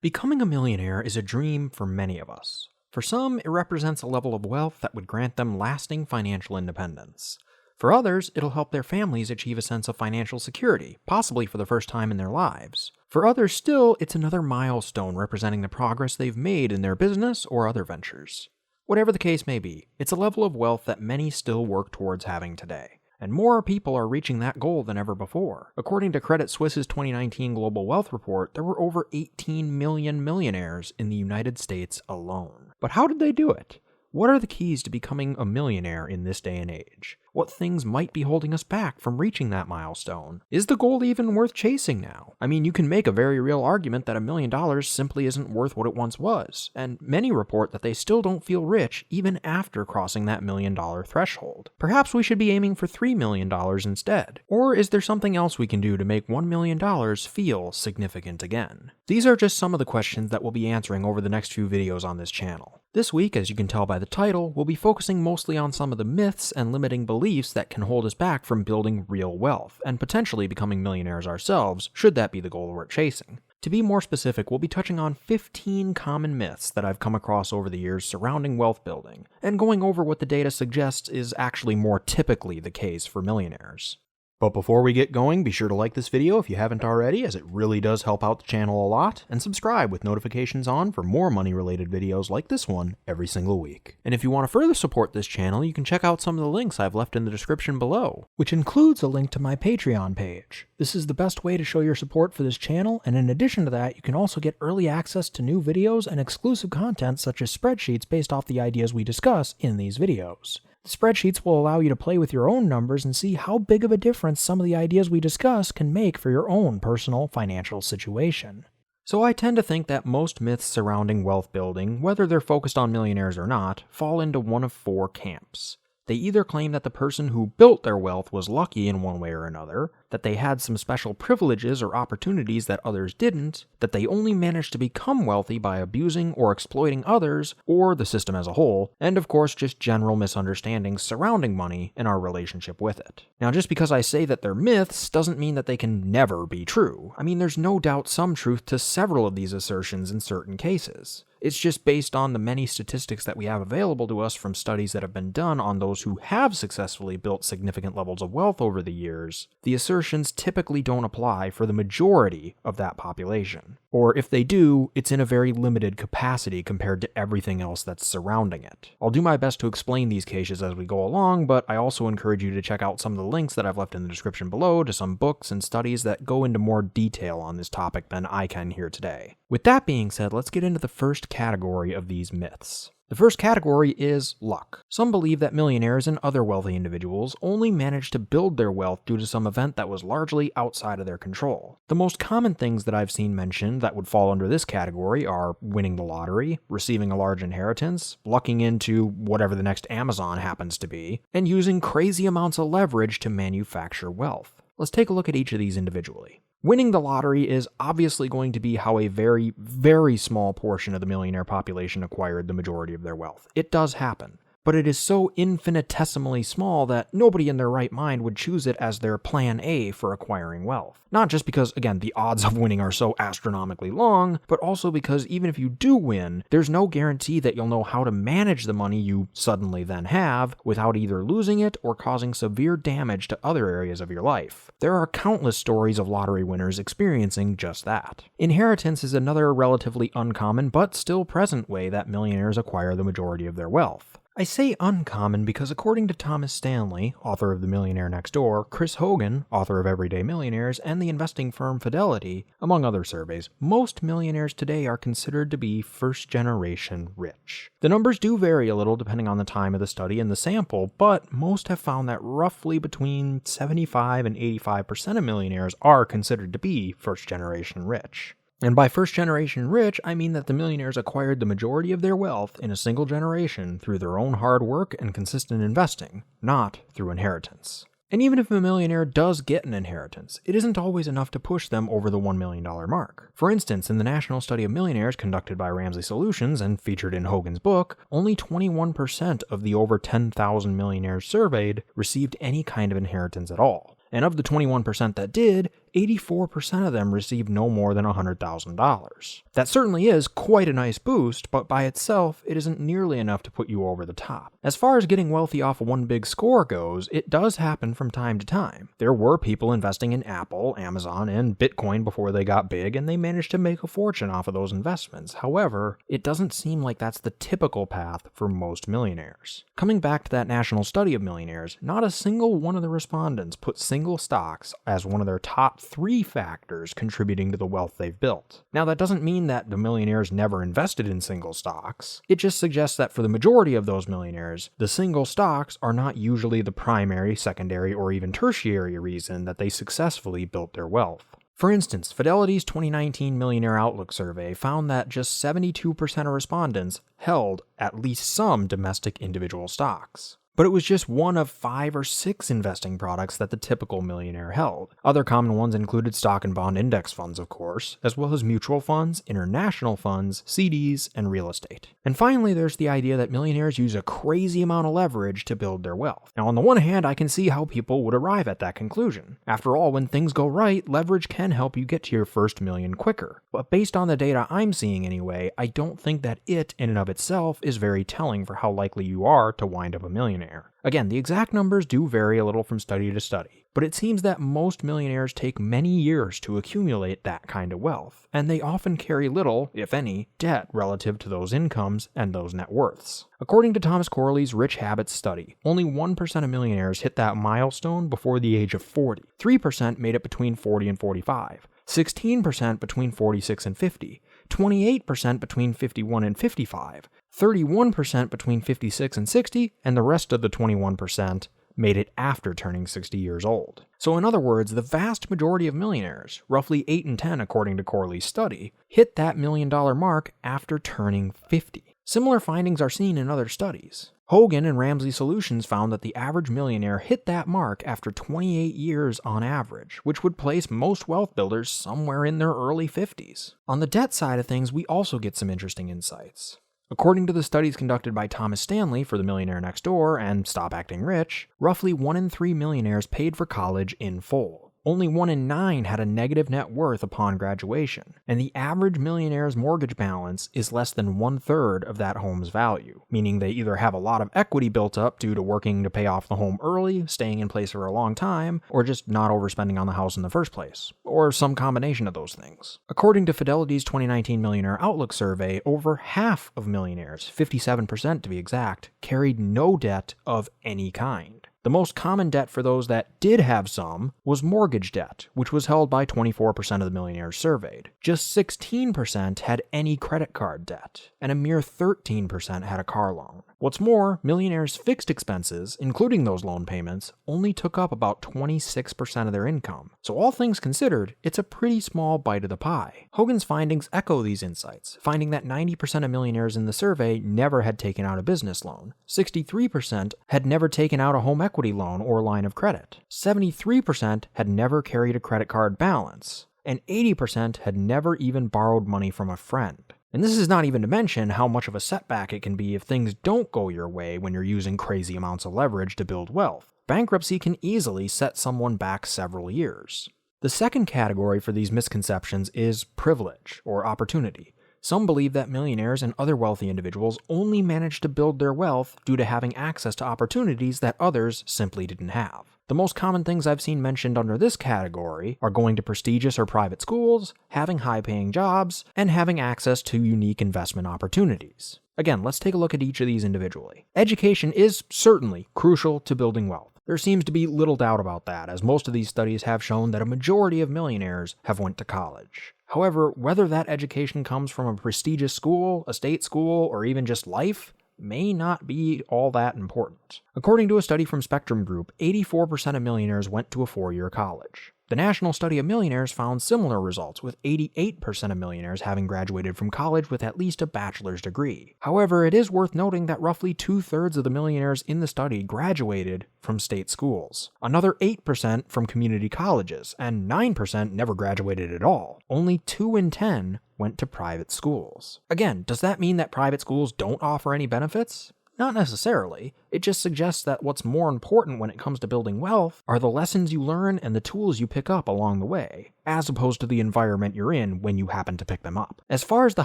Becoming a millionaire is a dream for many of us. For some, it represents a level of wealth that would grant them lasting financial independence. For others, it'll help their families achieve a sense of financial security, possibly for the first time in their lives. For others still, it's another milestone representing the progress they've made in their business or other ventures. Whatever the case may be, it's a level of wealth that many still work towards having today. And more people are reaching that goal than ever before. According to Credit Suisse's 2019 Global Wealth Report, there were over 18 million millionaires in the United States alone. But how did they do it? What are the keys to becoming a millionaire in this day and age? What things might be holding us back from reaching that milestone? Is the goal even worth chasing now? I mean, you can make a very real argument that $1 million simply isn't worth what it once was, and many report that they still don't feel rich even after crossing that $1 million threshold. Perhaps we should be aiming for $3 million instead. Or is there something else we can do to make $1 million feel significant again? These are just some of the questions that we'll be answering over the next few videos on this channel. This week, as you can tell by the title, we'll be focusing mostly on some of the myths and limiting beliefs that can hold us back from building real wealth, and potentially becoming millionaires ourselves, should that be the goal we're chasing. To be more specific, we'll be touching on 15 common myths that I've come across over the years surrounding wealth building, and going over what the data suggests is actually more typically the case for millionaires. But before we get going, be sure to like this video if you haven't already, as it really does help out the channel a lot, and subscribe with notifications on for more money-related videos like this one every single week. And if you want to further support this channel, you can check out some of the links I've left in the description below, which includes a link to my Patreon page. This is the best way to show your support for this channel, and in addition to that, you can also get early access to new videos and exclusive content such as spreadsheets based off the ideas we discuss in these videos. The spreadsheets will allow you to play with your own numbers and see how big of a difference some of the ideas we discuss can make for your own personal financial situation. So I tend to think that most myths surrounding wealth building, whether they're focused on millionaires or not, fall into one of four camps. They either claim that the person who built their wealth was lucky in one way or another, that they had some special privileges or opportunities that others didn't, that they only managed to become wealthy by abusing or exploiting others, or the system as a whole, and of course just general misunderstandings surrounding money and our relationship with it. Now, just because I say that they're myths doesn't mean that they can never be true. I mean, there's no doubt some truth to several of these assertions in certain cases. It's just based on the many statistics that we have available to us from studies that have been done on those who have successfully built significant levels of wealth over the years. The assertions typically don't apply for the majority of that population. Or if they do, it's in a very limited capacity compared to everything else that's surrounding it. I'll do my best to explain these cases as we go along, but I also encourage you to check out some of the links that I've left in the description below to some books and studies that go into more detail on this topic than I can here today. With that being said, let's get into the first category of these myths. The first category is luck. Some believe that millionaires and other wealthy individuals only manage to build their wealth due to some event that was largely outside of their control. The most common things that I've seen mentioned that would fall under this category are winning the lottery, receiving a large inheritance, lucking into whatever the next Amazon happens to be, and using crazy amounts of leverage to manufacture wealth. Let's take a look at each of these individually. Winning the lottery is obviously going to be how a very, very small portion of the millionaire population acquired the majority of their wealth. It does happen. But it is so infinitesimally small that nobody in their right mind would choose it as their plan A for acquiring wealth. Not just because, again, the odds of winning are so astronomically long, but also because even if you do win, there's no guarantee that you'll know how to manage the money you suddenly then have without either losing it or causing severe damage to other areas of your life. There are countless stories of lottery winners experiencing just that. Inheritance is another relatively uncommon but still present way that millionaires acquire the majority of their wealth. I say uncommon because according to Thomas Stanley, author of The Millionaire Next Door, Chris Hogan, author of Everyday Millionaires, and the investing firm Fidelity, among other surveys, most millionaires today are considered to be first-generation rich. The numbers do vary a little depending on the time of the study and the sample, but most have found that roughly between 75 and 85% of millionaires are considered to be first-generation rich. And by first-generation rich, I mean that the millionaires acquired the majority of their wealth in a single generation through their own hard work and consistent investing, not through inheritance. And even if a millionaire does get an inheritance, it isn't always enough to push them over the $1 million mark. For instance, in the National Study of Millionaires conducted by Ramsey Solutions and featured in Hogan's book, only 21% of the over 10,000 millionaires surveyed received any kind of inheritance at all. And of the 21% that did, 84% of them received no more than $100,000. That certainly is quite a nice boost, but by itself, it isn't nearly enough to put you over the top. As far as getting wealthy off of one big score goes, it does happen from time to time. There were people investing in Apple, Amazon, and Bitcoin before they got big, and they managed to make a fortune off of those investments. However, it doesn't seem like that's the typical path for most millionaires. Coming back to that national study of millionaires, not a single one of the respondents put single stocks as one of their top 3 factors contributing to the wealth they've built. Now, that doesn't mean that the millionaires never invested in single stocks. It just suggests that for the majority of those millionaires, the single stocks are not usually the primary, secondary, or even tertiary reason that they successfully built their wealth. For instance, Fidelity's 2019 Millionaire Outlook survey found that just 72% of respondents held at least some domestic individual stocks. But it was just one of 5 or 6 investing products that the typical millionaire held. Other common ones included stock and bond index funds, of course, as well as mutual funds, international funds, CDs, and real estate. And finally, there's the idea that millionaires use a crazy amount of leverage to build their wealth. Now, on the one hand, I can see how people would arrive at that conclusion. After all, when things go right, leverage can help you get to your first million quicker. But based on the data I'm seeing anyway, I don't think that it, in and of itself, is very telling for how likely you are to wind up a millionaire. Again, the exact numbers do vary a little from study to study, but it seems that most millionaires take many years to accumulate that kind of wealth, and they often carry little, if any, debt relative to those incomes and those net worths. According to Thomas Corley's Rich Habits study, only 1% of millionaires hit that milestone before the age of 40, 3% made it between 40 and 45, 16% between 46 and 50, 28% between 51 and 55, 31% between 56 and 60, and the rest of the 21% made it after turning 60 years old. So in other words, the vast majority of millionaires, roughly 8 in 10 according to Corley's study, hit that $1 million mark after turning 50. Similar findings are seen in other studies. Hogan and Ramsey Solutions found that the average millionaire hit that mark after 28 years on average, which would place most wealth builders somewhere in their early 50s. On the debt side of things, we also get some interesting insights. According to the studies conducted by Thomas Stanley for The Millionaire Next Door and Stop Acting Rich, roughly 1 in 3 millionaires paid for college in full. Only 1 in 9 had a negative net worth upon graduation, and the average millionaire's mortgage balance is less than 1/3 of that home's value, meaning they either have a lot of equity built up due to working to pay off the home early, staying in place for a long time, or just not overspending on the house in the first place, or some combination of those things. According to Fidelity's 2019 Millionaire Outlook survey, over half of millionaires, 57% to be exact, carried no debt of any kind. The most common debt for those that did have some was mortgage debt, which was held by 24% of the millionaires surveyed. Just 16% had any credit card debt, and a mere 13% had a car loan. What's more, millionaires' fixed expenses, including those loan payments, only took up about 26% of their income. So all things considered, it's a pretty small bite of the pie. Hogan's findings echo these insights, finding that 90% of millionaires in the survey never had taken out a business loan. 63% had never taken out a home equity loan or line of credit. 73% had never carried a credit card balance. And 80% had never even borrowed money from a friend. And this is not even to mention how much of a setback it can be if things don't go your way when you're using crazy amounts of leverage to build wealth. Bankruptcy can easily set someone back several years. The second category for these misconceptions is privilege or opportunity. Some believe that millionaires and other wealthy individuals only manage to build their wealth due to having access to opportunities that others simply didn't have. The most common things I've seen mentioned under this category are going to prestigious or private schools, having high-paying jobs, and having access to unique investment opportunities. Again, let's take a look at each of these individually. Education is certainly crucial to building wealth. There seems to be little doubt about that, as most of these studies have shown that a majority of millionaires have went to college. However, whether that education comes from a prestigious school, a state school, or even just life, may not be all that important. According to a study from Spectrum Group, 84% of millionaires went to a 4-year college. The National Study of Millionaires found similar results, with 88% of millionaires having graduated from college with at least a bachelor's degree. However, it is worth noting that roughly 2/3 of the millionaires in the study graduated from state schools. Another 8% from community colleges, and 9% never graduated at all. Only 2 in 10 went to private schools. Again, does that mean that private schools don't offer any benefits? Not necessarily. It just suggests that what's more important when it comes to building wealth are the lessons you learn and the tools you pick up along the way, as opposed to the environment you're in when you happen to pick them up. As far as the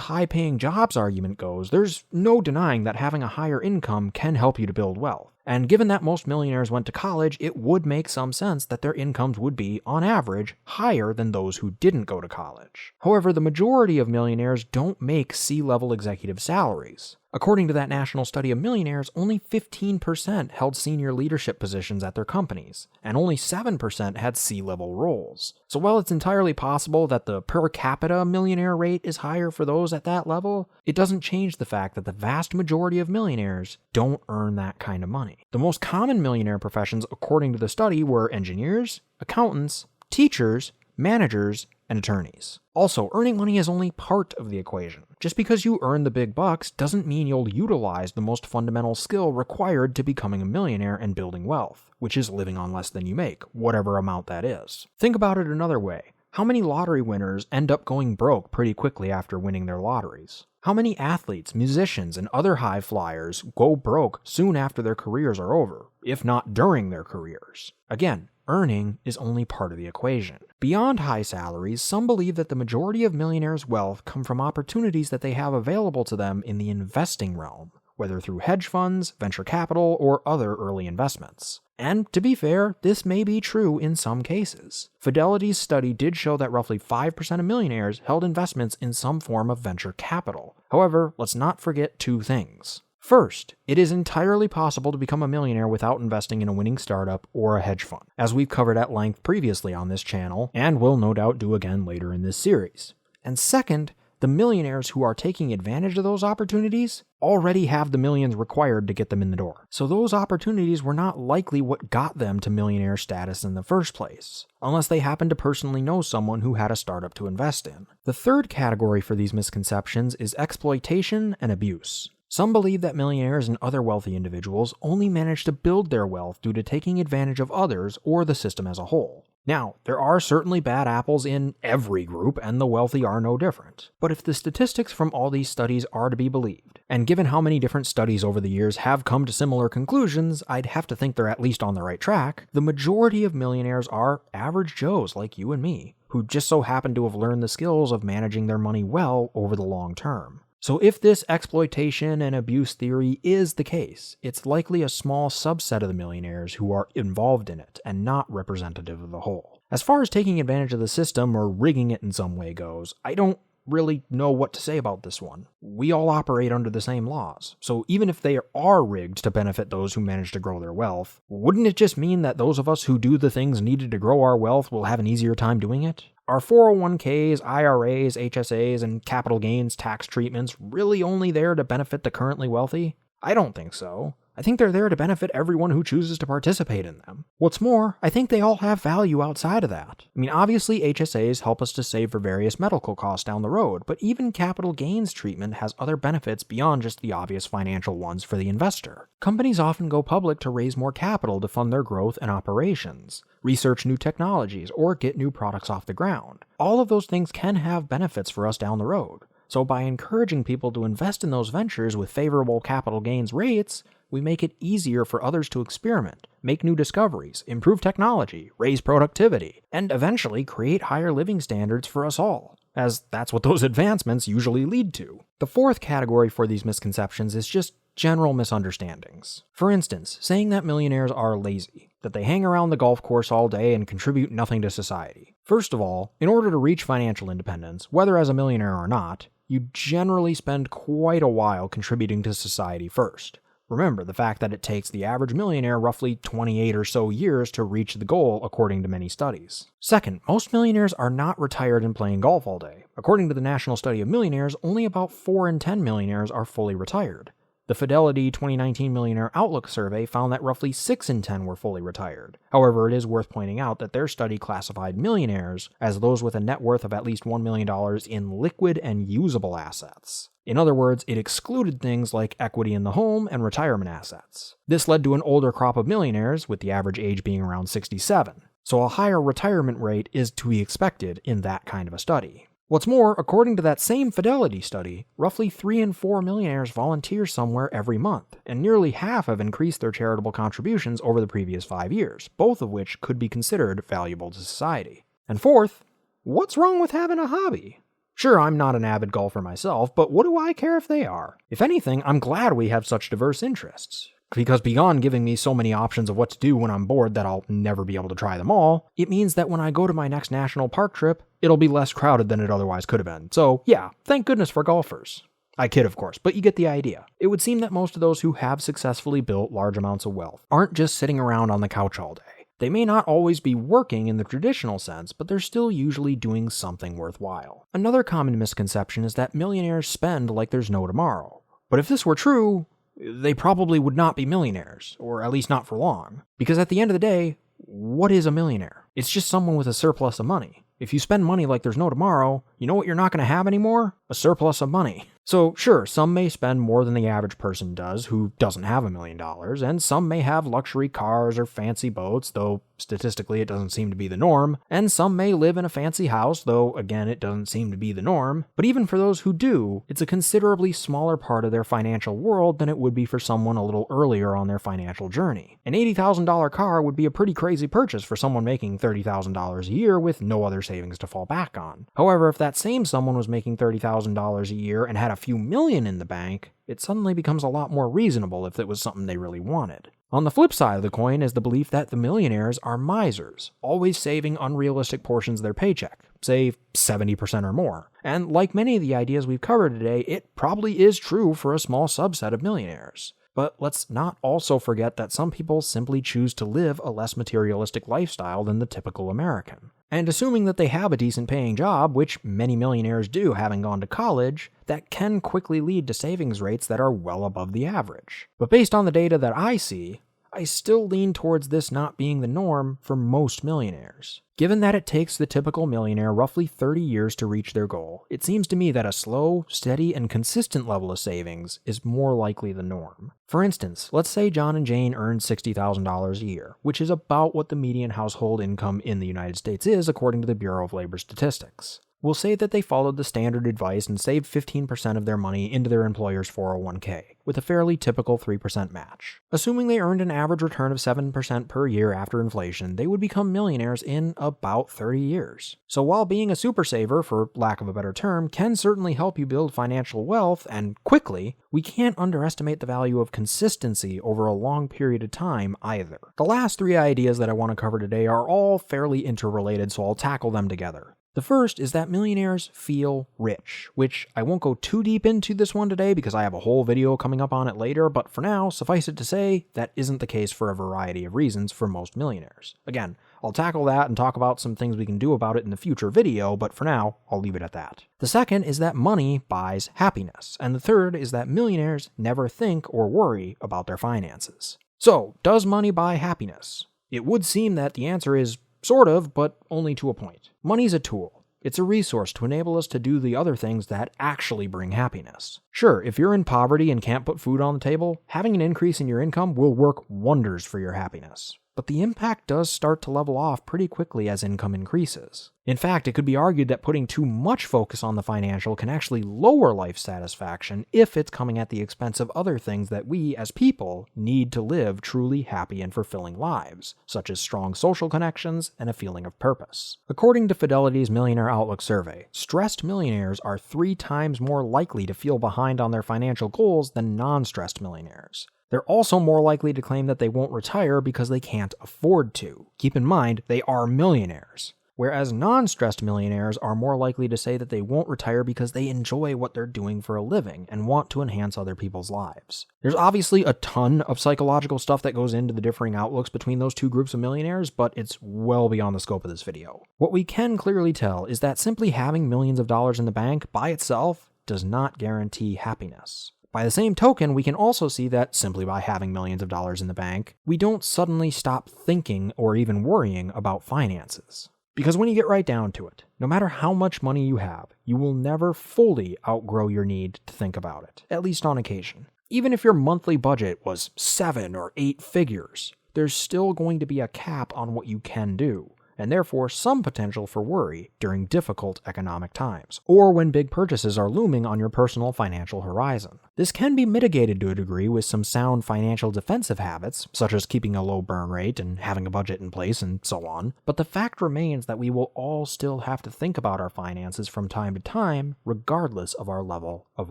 high-paying jobs argument goes, there's no denying that having a higher income can help you to build wealth. And given that most millionaires went to college, it would make some sense that their incomes would be, on average, higher than those who didn't go to college. However, the majority of millionaires don't make C-level executive salaries. According to that national study of millionaires, only 15% held senior leadership positions at their companies, and only 7% had C-level roles. So while it's entirely possible that the per capita millionaire rate is higher for those at that level, it doesn't change the fact that the vast majority of millionaires don't earn that kind of money. The most common millionaire professions, according to the study, were engineers, accountants, teachers, managers, and attorneys. Also, earning money is only part of the equation. Just because you earn the big bucks doesn't mean you'll utilize the most fundamental skill required to becoming a millionaire and building wealth, which is living on less than you make, whatever amount that is. Think about it another way. How many lottery winners end up going broke pretty quickly after winning their lotteries? How many athletes, musicians, and other high flyers go broke soon after their careers are over, if not during their careers? Again, earning is only part of the equation. Beyond high salaries, some believe that the majority of millionaires' wealth come from opportunities that they have available to them in the investing realm, whether through hedge funds, venture capital, or other early investments. And to be fair, this may be true in some cases. Fidelity's study did show that roughly 5% of millionaires held investments in some form of venture capital. However, let's not forget two things. First, it is entirely possible to become a millionaire without investing in a winning startup or a hedge fund, as we've covered at length previously on this channel, and will no doubt do again later in this series. And second, the millionaires who are taking advantage of those opportunities already have the millions required to get them in the door. So those opportunities were not likely what got them to millionaire status in the first place, unless they happened to personally know someone who had a startup to invest in. The third category for these misconceptions is exploitation and abuse. Some believe that millionaires and other wealthy individuals only manage to build their wealth due to taking advantage of others or the system as a whole. Now, there are certainly bad apples in every group, and the wealthy are no different. But if the statistics from all these studies are to be believed, and given how many different studies over the years have come to similar conclusions, I'd have to think they're at least on the right track, the majority of millionaires are average Joes like you and me, who just so happen to have learned the skills of managing their money well over the long term. So if this exploitation and abuse theory is the case, it's likely a small subset of the millionaires who are involved in it and not representative of the whole. As far as taking advantage of the system or rigging it in some way goes, I don't really know what to say about this one. We all operate under the same laws, so even if they are rigged to benefit those who manage to grow their wealth, wouldn't it just mean that those of us who do the things needed to grow our wealth will have an easier time doing it? Are 401ks, IRAs, HSAs, and capital gains tax treatments really only there to benefit the currently wealthy? I don't think so. I think they're there to benefit everyone who chooses to participate in them. What's more, I think they all have value outside of that. I mean, obviously HSAs help us to save for various medical costs down the road, but even capital gains treatment has other benefits beyond just the obvious financial ones for the investor. Companies often go public to raise more capital to fund their growth and operations, research new technologies, or get new products off the ground. All of those things can have benefits for us down the road. So by encouraging people to invest in those ventures with favorable capital gains rates, we make it easier for others to experiment, make new discoveries, improve technology, raise productivity, and eventually create higher living standards for us all, as that's what those advancements usually lead to. The fourth category for these misconceptions is just general misunderstandings. For instance, saying that millionaires are lazy, that they hang around the golf course all day and contribute nothing to society. First of all, in order to reach financial independence, whether as a millionaire or not, you generally spend quite a while contributing to society first. Remember the fact that it takes the average millionaire roughly 28 or so years to reach the goal, according to many studies. Second, most millionaires are not retired and playing golf all day. According to the National Study of Millionaires, only about 4 in 10 millionaires are fully retired. The Fidelity 2019 Millionaire Outlook survey found that roughly 6 in 10 were fully retired. However, it is worth pointing out that their study classified millionaires as those with a net worth of at least $1 million in liquid and usable assets. In other words, it excluded things like equity in the home and retirement assets. This led to an older crop of millionaires, with the average age being around 67. So a higher retirement rate is to be expected in that kind of a study. What's more, according to that same Fidelity study, roughly 3 in 4 millionaires volunteer somewhere every month, and nearly half have increased their charitable contributions over the previous 5 years, both of which could be considered valuable to society. And fourth, what's wrong with having a hobby? Sure, I'm not an avid golfer myself, but what do I care if they are? If anything, I'm glad we have such diverse interests. Because beyond giving me so many options of what to do when I'm bored that I'll never be able to try them all, it means that when I go to my next national park trip, it'll be less crowded than it otherwise could have been. So yeah, thank goodness for golfers. I kid, of course, but you get the idea. It would seem that most of those who have successfully built large amounts of wealth aren't just sitting around on the couch all day. They may not always be working in the traditional sense, but they're still usually doing something worthwhile. Another common misconception is that millionaires spend like there's no tomorrow. But if this were true, they probably would not be millionaires, or at least not for long. Because at the end of the day, what is a millionaire? It's just someone with a surplus of money. If you spend money like there's no tomorrow, you know what you're not going to have anymore? A surplus of money. So sure, some may spend more than the average person does who doesn't have $1 million, and some may have luxury cars or fancy boats, though statistically it doesn't seem to be the norm, and some may live in a fancy house, though again it doesn't seem to be the norm. But even for those who do, it's a considerably smaller part of their financial world than it would be for someone a little earlier on their financial journey. An $80,000 car would be a pretty crazy purchase for someone making $30,000 a year with no other savings to fall back on. However, if that same someone was making $30,000 a year and had a few million in the bank, it suddenly becomes a lot more reasonable if it was something they really wanted. On the flip side of the coin is the belief that the millionaires are misers, always saving unrealistic portions of their paycheck, say 70% or more. And like many of the ideas we've covered today, it probably is true for a small subset of millionaires. But let's not also forget that some people simply choose to live a less materialistic lifestyle than the typical American. And assuming that they have a decent paying job, which many millionaires do having gone to college, that can quickly lead to savings rates that are well above the average. But based on the data that I see, I still lean towards this not being the norm for most millionaires. Given that it takes the typical millionaire roughly 30 years to reach their goal, it seems to me that a slow, steady, and consistent level of savings is more likely the norm. For instance, let's say John and Jane earned $60,000 a year, which is about what the median household income in the United States is according to the Bureau of Labor Statistics. We'll say that they followed the standard advice and saved 15% of their money into their employer's 401k, with a fairly typical 3% match. Assuming they earned an average return of 7% per year after inflation, they would become millionaires in about 30 years. So while being a super saver, for lack of a better term, can certainly help you build financial wealth, and quickly, we can't underestimate the value of consistency over a long period of time either. The last 3 ideas that I want to cover today are all fairly interrelated, so I'll tackle them together. The first is that millionaires feel rich, which I won't go too deep into this one today because I have a whole video coming up on it later, but for now, suffice it to say, that isn't the case for a variety of reasons for most millionaires. Again, I'll tackle that and talk about some things we can do about it in the future video, but for now, I'll leave it at that. The second is that money buys happiness, and the third is that millionaires never think or worry about their finances. So, does money buy happiness? It would seem that the answer is sort of, but only to a point. Money's a tool. It's a resource to enable us to do the other things that actually bring happiness. Sure, if you're in poverty and can't put food on the table, having an increase in your income will work wonders for your happiness. But the impact does start to level off pretty quickly as income increases. In fact, it could be argued that putting too much focus on the financial can actually lower life satisfaction if it's coming at the expense of other things that we, as people, need to live truly happy and fulfilling lives, such as strong social connections and a feeling of purpose. According to Fidelity's Millionaire Outlook survey, stressed millionaires are 3 times more likely to feel behind on their financial goals than non-stressed millionaires. They're also more likely to claim that they won't retire because they can't afford to. Keep in mind, they are millionaires. Whereas non-stressed millionaires are more likely to say that they won't retire because they enjoy what they're doing for a living and want to enhance other people's lives. There's obviously a ton of psychological stuff that goes into the differing outlooks between those 2 groups of millionaires, but it's well beyond the scope of this video. What we can clearly tell is that simply having millions of dollars in the bank by itself does not guarantee happiness. By the same token, we can also see that simply by having millions of dollars in the bank, we don't suddenly stop thinking or even worrying about finances. Because when you get right down to it, no matter how much money you have, you will never fully outgrow your need to think about it, at least on occasion. Even if your monthly budget was 7 or 8 figures, there's still going to be a cap on what you can do. and therefore some potential for worry during difficult economic times, or when big purchases are looming on your personal financial horizon. This can be mitigated to a degree with some sound financial defensive habits, such as keeping a low burn rate and having a budget in place and so on, but the fact remains that we will all still have to think about our finances from time to time, regardless of our level of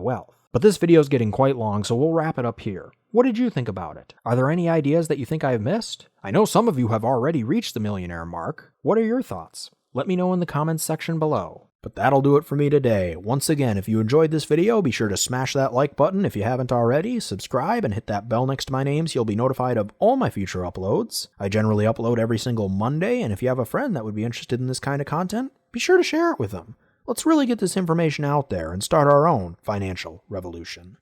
wealth. But this video is getting quite long, so we'll wrap it up here. What did you think about it? Are there any ideas that you think I have missed? I know some of you have already reached the millionaire mark. What are your thoughts? Let me know in the comments section below. But that'll do it for me today. Once again, if you enjoyed this video, be sure to smash that like button if you haven't already, subscribe, and hit that bell next to my name so you'll be notified of all my future uploads. I generally upload every single Monday, and if you have a friend that would be interested in this kind of content, be sure to share it with them. Let's really get this information out there and start our own financial revolution.